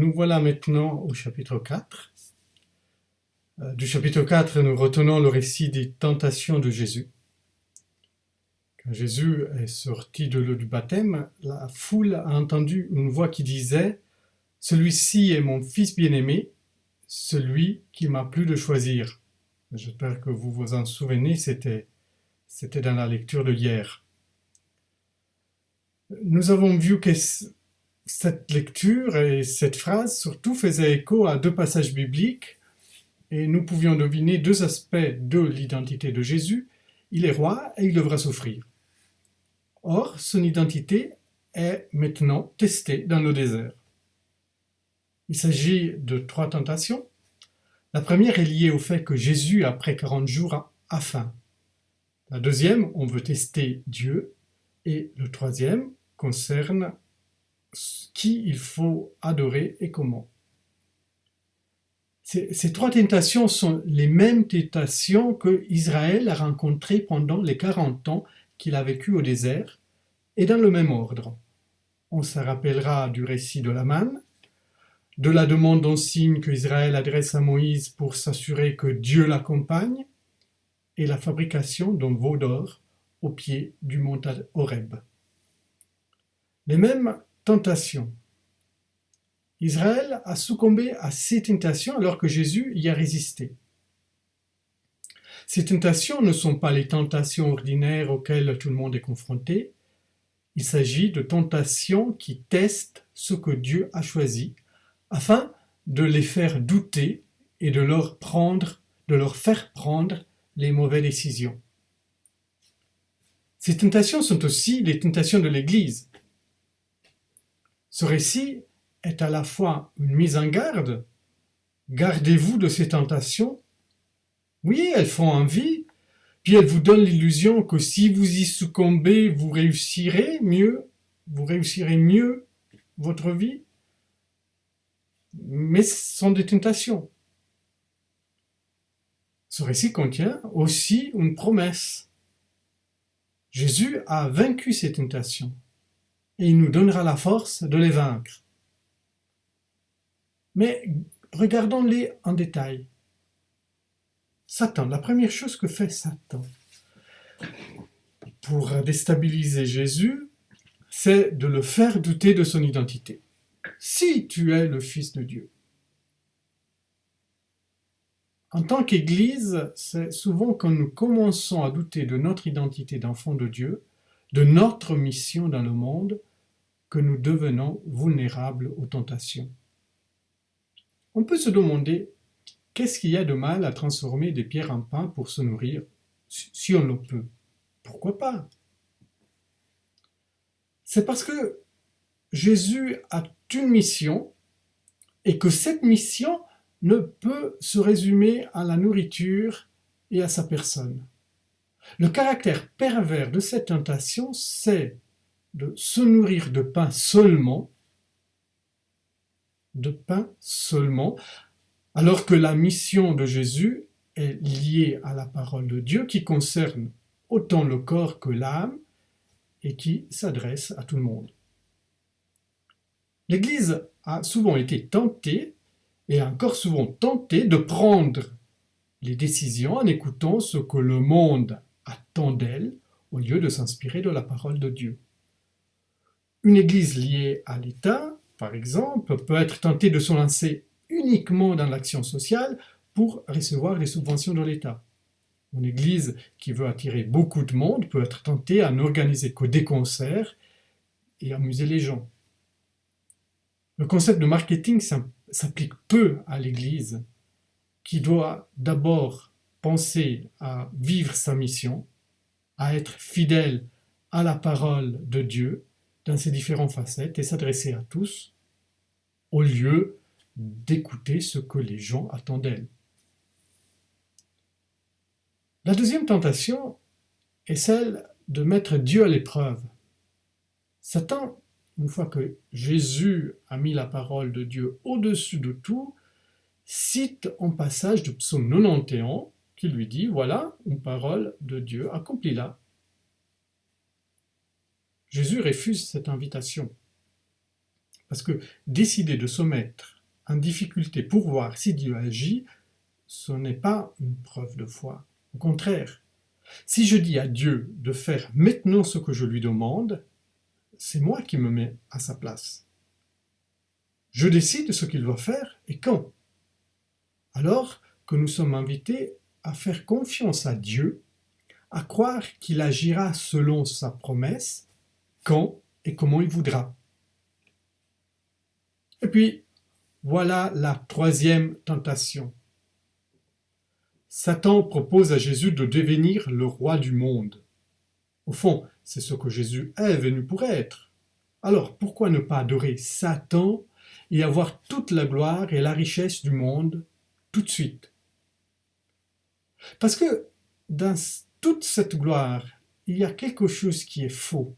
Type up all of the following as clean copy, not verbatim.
Nous voilà maintenant au chapitre 4. Du chapitre 4, nous retenons le récit des tentations de Jésus. Quand Jésus est sorti de l'eau du baptême, la foule a entendu une voix qui disait « Celui-ci est mon fils bien-aimé, celui qui m'a plu de choisir ». J'espère que vous vous en souvenez, c'était dans la lecture de hier. Nous avons vu que cette lecture et cette phrase surtout faisaient écho à deux passages bibliques et nous pouvions deviner deux aspects de l'identité de Jésus. Il est roi et il devra souffrir. Or, son identité est maintenant testée dans le désert. Il s'agit de trois tentations. La première est liée au fait que Jésus, après 40 jours, a faim. La deuxième, on veut tester Dieu. Et le troisième concerne qui il faut adorer et comment. Ces trois tentations sont les mêmes tentations que Israël a rencontrées pendant les 40 ans qu'il a vécu au désert, et dans le même ordre. On se rappellera du récit de la manne, de la demande d'un signe que Israël adresse à Moïse pour s'assurer que Dieu l'accompagne, et la fabrication d'un veau d'or au pied du mont Horeb. Les mêmes tentations. Israël a succombé à ces tentations alors que Jésus y a résisté. Ces tentations ne sont pas les tentations ordinaires auxquelles tout le monde est confronté. Il s'agit de tentations qui testent ce que Dieu a choisi afin de les faire douter et de leur faire prendre les mauvaises décisions. Ces tentations sont aussi les tentations de l'Église. Ce récit est à la fois une mise en garde. Gardez-vous de ces tentations. Oui, elles font envie, puis elles vous donnent l'illusion que si vous y succombez, vous réussirez mieux votre vie. Mais ce sont des tentations. Ce récit contient aussi une promesse. Jésus a vaincu ces tentations et il nous donnera la force de les vaincre. Mais regardons-les en détail. Satan, la première chose que fait Satan pour déstabiliser Jésus, c'est de le faire douter de son identité. Si tu es le Fils de Dieu. En tant qu'Église, c'est souvent quand nous commençons à douter de notre identité d'enfant de Dieu, de notre mission dans le monde, que nous devenons vulnérables aux tentations. On peut se demander, qu'est-ce qu'il y a de mal à transformer des pierres en pain pour se nourrir, si on le peut? Pourquoi pas? C'est parce que Jésus a une mission et que cette mission ne peut se résumer à la nourriture et à sa personne. Le caractère pervers de cette tentation, c'est de se nourrir de pain seulement, alors que la mission de Jésus est liée à la parole de Dieu qui concerne autant le corps que l'âme et qui s'adresse à tout le monde. L'Église a souvent été tentée et encore souvent tentée de prendre les décisions en écoutant ce que le monde attend d'elle au lieu de s'inspirer de la parole de Dieu. Une Église liée à l'État, par exemple, peut être tentée de se lancer uniquement dans l'action sociale pour recevoir les subventions de l'État. Une Église qui veut attirer beaucoup de monde peut être tentée à n'organiser que des concerts et amuser les gens. Le concept de marketing s'applique peu à l'Église, qui doit d'abord penser à vivre sa mission, à être fidèle à la parole de Dieu dans ses différentes facettes et s'adresser à tous, au lieu d'écouter ce que les gens attendent d'elle. La deuxième tentation est celle de mettre Dieu à l'épreuve. Satan, une fois que Jésus a mis la parole de Dieu au-dessus de tout, cite un passage du psaume 91 qui lui dit « Voilà une parole de Dieu, accomplis-la ». Jésus refuse cette invitation parce que décider de se mettre en difficulté pour voir si Dieu agit, ce n'est pas une preuve de foi. Au contraire, si je dis à Dieu de faire maintenant ce que je lui demande, c'est moi qui me mets à sa place. Je décide ce qu'il doit faire et quand. Alors que nous sommes invités à faire confiance à Dieu, à croire qu'il agira selon sa promesse, quand et comment il voudra. Et puis, voilà la troisième tentation. Satan propose à Jésus de devenir le roi du monde. Au fond, c'est ce que Jésus est venu pour être. Alors, pourquoi ne pas adorer Satan et avoir toute la gloire et la richesse du monde tout de suite? Parce que dans toute cette gloire, il y a quelque chose qui est faux.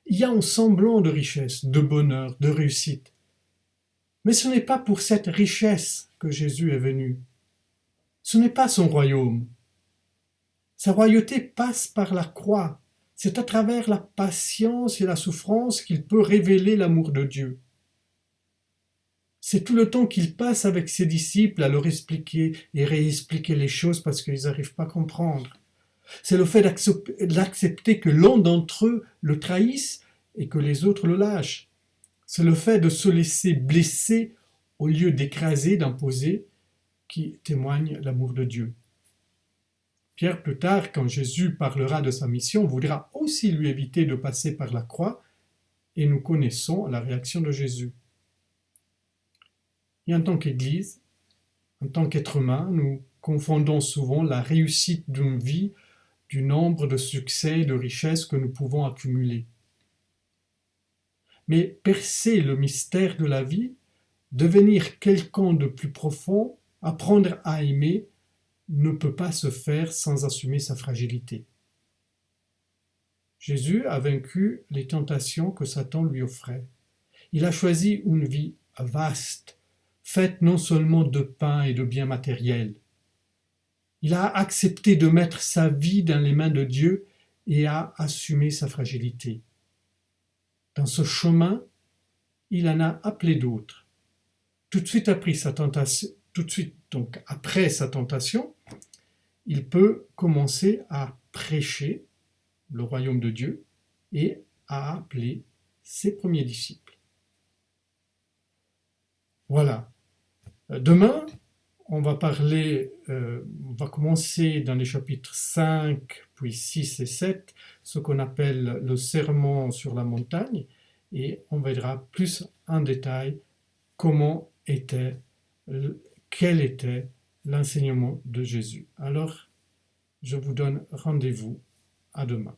Il y a un semblant de richesse, de bonheur, de réussite. Mais ce n'est pas pour cette richesse que Jésus est venu. Ce n'est pas son royaume. Sa royauté passe par la croix. C'est à travers la patience et la souffrance qu'il peut révéler l'amour de Dieu. C'est tout le temps qu'il passe avec ses disciples à leur expliquer et réexpliquer les choses parce qu'ils n'arrivent pas à comprendre. C'est le fait d'accepter que l'un d'entre eux le trahisse et que les autres le lâchent. C'est le fait de se laisser blesser au lieu d'écraser, d'imposer, qui témoigne l'amour de Dieu. Pierre, plus tard, quand Jésus parlera de sa mission, voudra aussi lui éviter de passer par la croix, et nous connaissons la réaction de Jésus. Et en tant qu'Église, en tant qu'être humain, nous confondons souvent la réussite d'une vie du nombre de succès et de richesses que nous pouvons accumuler. Mais percer le mystère de la vie, devenir quelqu'un de plus profond, apprendre à aimer, ne peut pas se faire sans assumer sa fragilité. Jésus a vaincu les tentations que Satan lui offrait. Il a choisi une vie vaste, faite non seulement de pain et de biens matériels. Il a accepté de mettre sa vie dans les mains de Dieu et a assumé sa fragilité. Dans ce chemin, il en a appelé d'autres. Tout de suite après sa tentation, il peut commencer à prêcher le royaume de Dieu et à appeler ses premiers disciples. Voilà. Demain, on va commencer dans les chapitres 5, puis 6 et 7, ce qu'on appelle le sermon sur la montagne, et on verra plus en détail quel était l'enseignement de Jésus. Alors, je vous donne rendez-vous à demain.